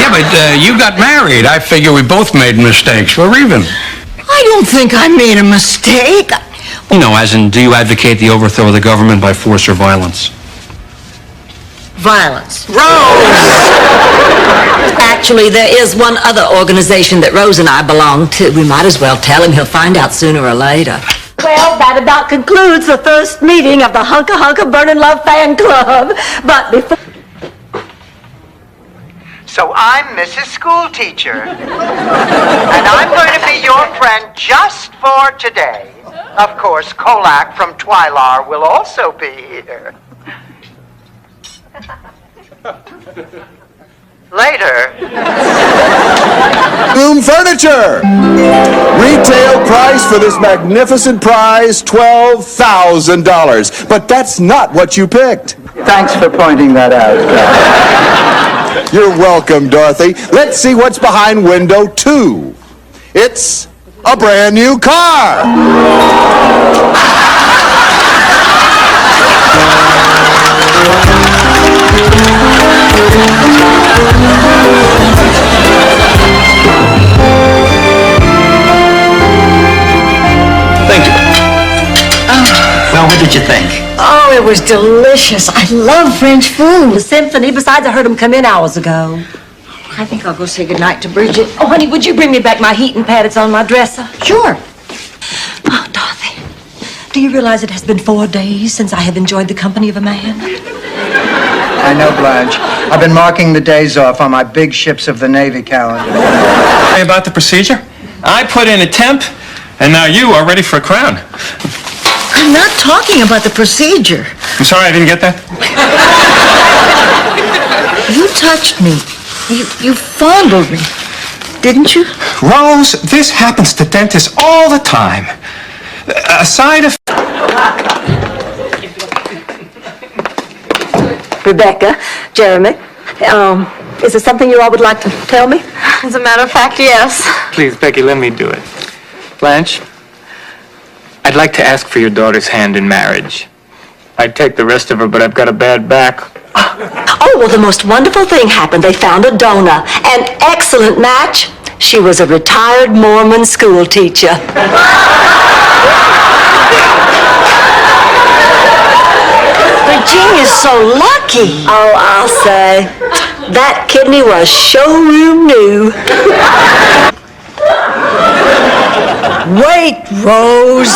Yeah, but you got married. I figure we both made mistakes. We're even. I don't think I made a mistake. No, as in, do you advocate the overthrow of the government by force or violence? Violence. Actually, there is one other organization that Rose and I belong to. We might as well tell him. He'll find out sooner or later. Well, that about concludes the first meeting of the Hunka Hunka Burnin' Love Fan Club. But before... So I'm Mrs. School Teacher. And I'm going to be your friend just for today. Of course, Kolak from Twilar will also be here. Later. Room furniture. Retail price for this magnificent prize, $12,000. But that's not what you picked. Thanks for pointing that out. You're welcome, Dorothy. Let's see what's behind window 2. It's a brand new car. Thank you. Well, what did you think? Oh, it was delicious. I love French food. The symphony. Besides, I heard him come in hours ago. I think I'll go say goodnight to Bridget. Oh, honey, would you bring me back my heating pad? It's on my dresser. Sure. Oh, Dorothy, do you realize it has been 4 days since I have enjoyed the company of a man? I know, Blanche. I've been marking the days off on my big ships of the Navy calendar. Hey, about the procedure? I put in a temp, and now you are ready for a crown. I'm not talking about the procedure. I'm sorry I didn't get that. You touched me. You fondled me. Didn't you? Rose, this happens to dentists all the time. A side of... Rebecca, Jeremy, is there something you all would like to tell me? As a matter of fact, yes. Please, Becky, let me do it. Blanche, I'd like to ask for your daughter's hand in marriage. I'd take the rest of her, but I've got a bad back. Oh, well, the most wonderful thing happened. They found a donor. An excellent match. She was a retired Mormon school teacher. Virginia's so lucky. Oh, I'll say. That kidney was showroom new. Wait, Rose.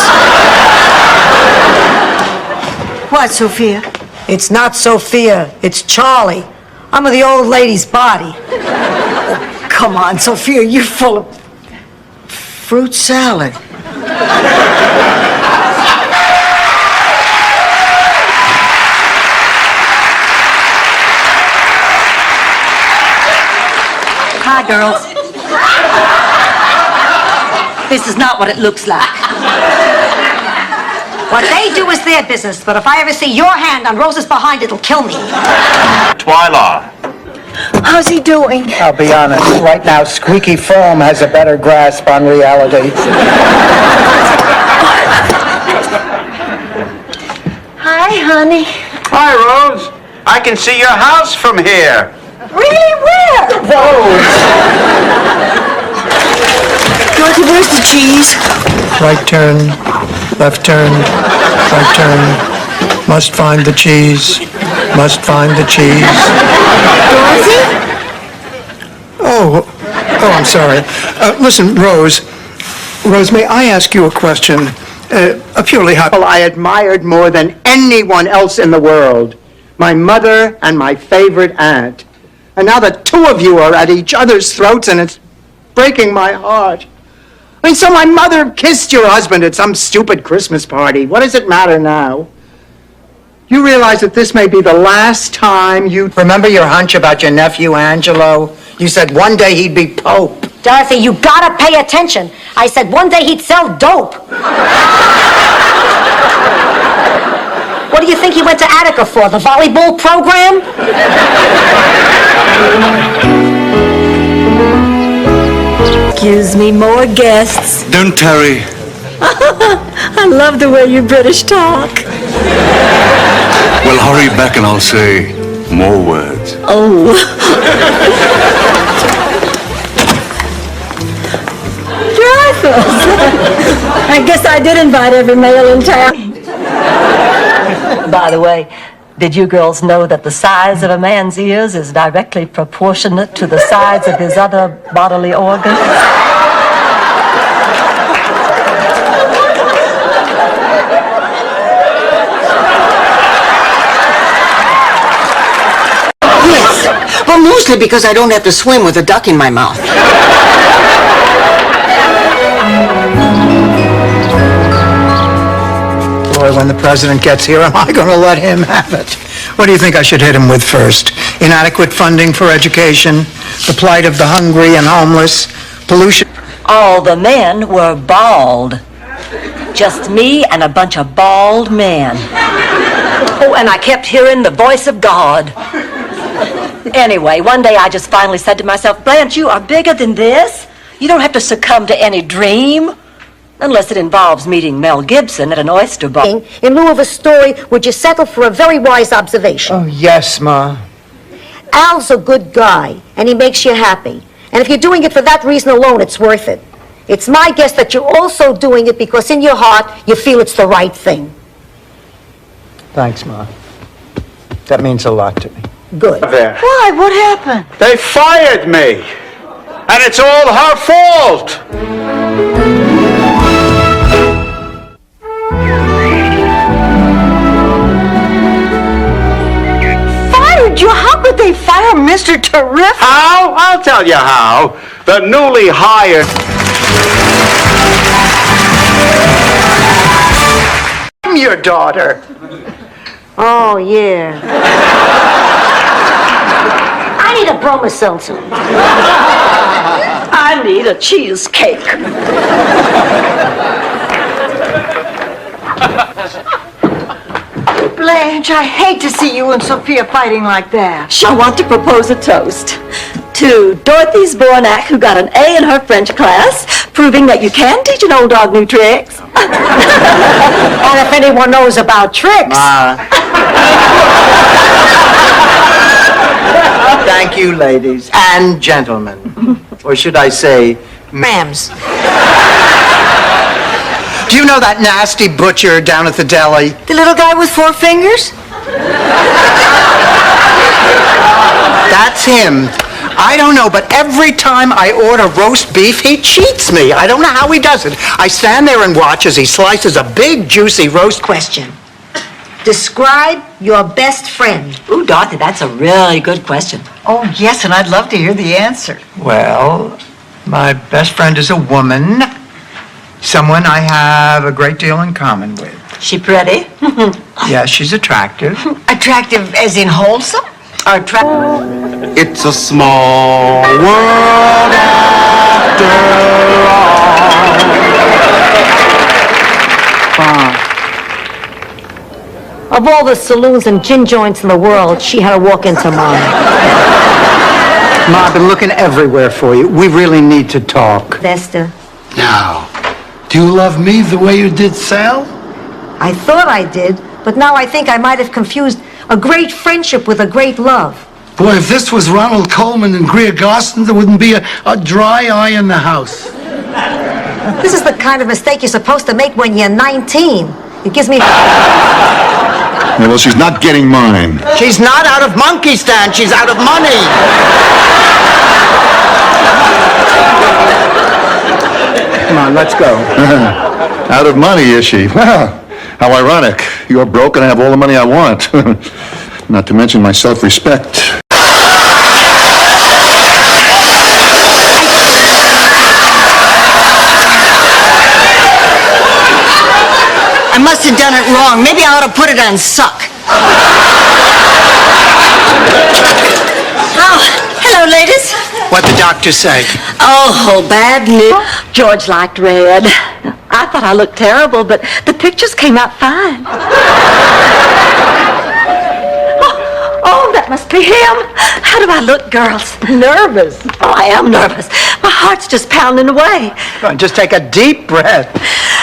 What, Sophia? It's not Sophia. It's Charlie. I'm of the old lady's body. Oh, come on, Sophia. You're full of fruit salad. Hi, girls. This is not what it looks like. What they do is their business, but if I ever see your hand on Rose's behind, it'll kill me. Twyla. How's he doing? I'll be honest, right now, Squeaky Foam has a better grasp on reality. Hi, honey. Hi, Rose. I can see your house from here. Really? Where? Rose! Dorothy, where's the cheese? Right turn, left turn, right turn. Must find the cheese. Must find the cheese. Dorothy? Oh, I'm sorry. Listen, Rose. Rose, may I ask you a question? A purely hypothetical. I admired more than anyone else in the world. My mother and my favorite aunt. And now the two of you are at each other's throats, and it's breaking my heart. I mean, so my mother kissed your husband at some stupid Christmas party. What does it matter now? You realize that this may be the last time you... Remember your hunch about your nephew, Angelo? You said one day he'd be Pope. Dorothy, you gotta pay attention. I said one day he'd sell dope. What do you think he went to Attica for, the volleyball program? Excuse me, more guests. Don't tarry. I love the way you British talk. Well, hurry back and I'll say more words. Oh. Dreyfus. I guess I did invite every male in town. By the way, did you girls know that the size of a man's ears is directly proportionate to the size of his other bodily organs? Yes, but mostly because I don't have to swim with a duck in my mouth. Boy, when the president gets here, am I going to let him have it? What do you think I should hit him with first? Inadequate funding for education, the plight of the hungry and homeless, pollution... All the men were bald. Just me and a bunch of bald men. Oh, and I kept hearing the voice of God. Anyway, one day I just finally said to myself, Blanche, you are bigger than this. You don't have to succumb to any dream. Unless it involves meeting Mel Gibson at an oyster bar. In lieu of a story, would you settle for a very wise observation? Oh, yes, Ma. Al's a good guy, and he makes you happy. And if you're doing it for that reason alone, it's worth it. It's my guess that you're also doing it because in your heart, you feel it's the right thing. Thanks, Ma. That means a lot to me. Good. There. Why? What happened? They fired me. And it's all her fault. Fired you? How could they fire Mr. Terrific? How? I'll tell you how. The newly hired... I'm your daughter. Oh, yeah. I need a Broma seltzer. I need a cheesecake. Blanche, I hate to see you and Sophia fighting like that. I want to propose a toast to Dorothy Zbornak, who got an A in her French class, proving that you can teach an old dog new tricks. And if anyone knows about tricks... Thank you, ladies and gentlemen. Or should I say, Ma'ams. Do you know that nasty butcher down at the deli? The little guy with 4 fingers? That's him. I don't know, but every time I order roast beef, he cheats me. I don't know how he does it. I stand there and watch as he slices a big, juicy roast... Question. Describe your best friend. Ooh, Dorothy, that's a really good question. Oh, yes, and I'd love to hear the answer. Well, my best friend is a woman. Someone I have a great deal in common with. She pretty? Yeah, she's attractive. Attractive as in wholesome? Or attractive? It's a small world after all. Of all the saloons and gin joints in the world, she had to walk into mine. Ma, I've been looking everywhere for you. We really need to talk. Vesta, Now, do you love me the way you did Sal? I thought I did, but now I think I might have confused a great friendship with a great love. Boy, if this was Ronald Coleman and Greer Garson, there wouldn't be a dry eye in the house. This is the kind of mistake you're supposed to make when you're 19. It gives me... Yeah, well, she's not getting mine. She's not out of monkey stand. She's out of money. Come on, let's go. Out of money, is she? Well, how ironic. You're broke and I have all the money I want. Not to mention my self-respect. must have done it wrong. Maybe I ought to put it on suck. Oh, hello, ladies. What'd the doctor say? Oh, bad news. George liked red. I thought I looked terrible, but the pictures came out fine. Oh, that must be him. How do I look, girls? Nervous. Oh, I am nervous. My heart's just pounding away. Come on, just take a deep breath.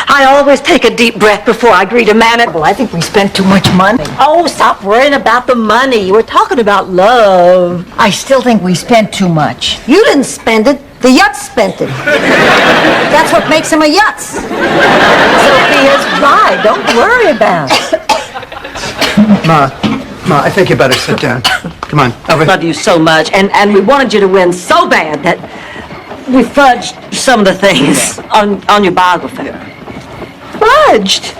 I always take a deep breath before I greet a man. Well, I think we spent too much money. Oh, stop worrying about the money. We're talking about love. I still think we spent too much. You didn't spend it. The Yutz spent it. That's what makes him a Yutz. Sophia's right. Don't worry about it. Ma, I think you better sit down. Come on, over. Love you so much, and we wanted you to win so bad that we fudged some of the things on your biography. Fudged?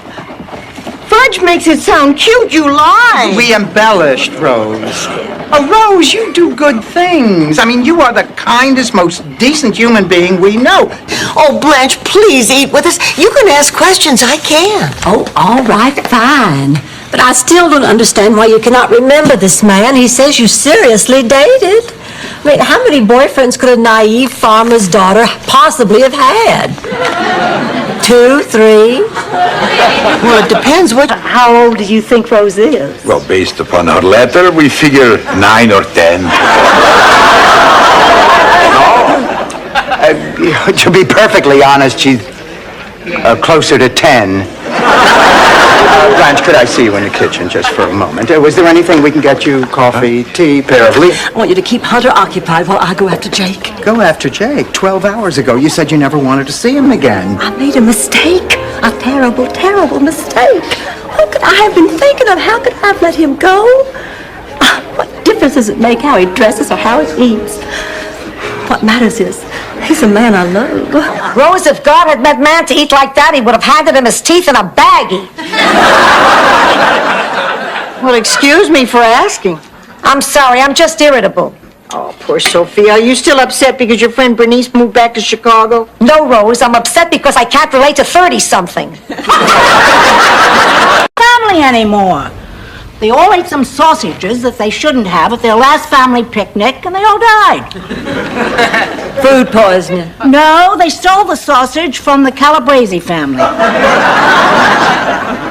Fudge makes it sound cute. You lie. We embellished, Rose. Oh, Rose, you do good things. I mean, you are the kindest, most decent human being we know. Oh, Blanche, please eat with us. You can ask questions. I can. Oh, all right, fine. But I still don't understand why you cannot remember this man. He says you seriously dated. I mean, how many boyfriends could a naive farmer's daughter possibly have had? 2, 3? Well, it depends. How old do you think Rose is? Well, based upon her letter, we figure 9 or 10. To be perfectly honest, she's closer to 10. Blanche, could I see you in the kitchen just for a moment? Was there anything we can get you? Coffee, tea, pair of leaves? I want you to keep Hunter occupied while I go after Jake. Go after Jake. 12 hours ago, you said you never wanted to see him again. I made a mistake. A terrible, terrible mistake. What could I have been thinking of? How could I have let him go? What difference does it make how he dresses or how he eats? What matters is, he's a man I love. Rose, if God had meant man to eat like that, he would have handed him his teeth in a baggie. Well, excuse me for asking. I'm sorry, I'm just irritable. Oh, poor Sophia. Are you still upset because your friend Bernice moved back to Chicago? No, Rose, I'm upset because I can't relate to 30-something. Family anymore. They all ate some sausages that they shouldn't have at their last family picnic, and they all died. Food poisoning. No, they stole the sausage from the Calabrese family.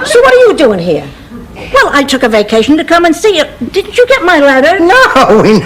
So what are you doing here? Well, I took a vacation to come and see you. Didn't you get my letter? No,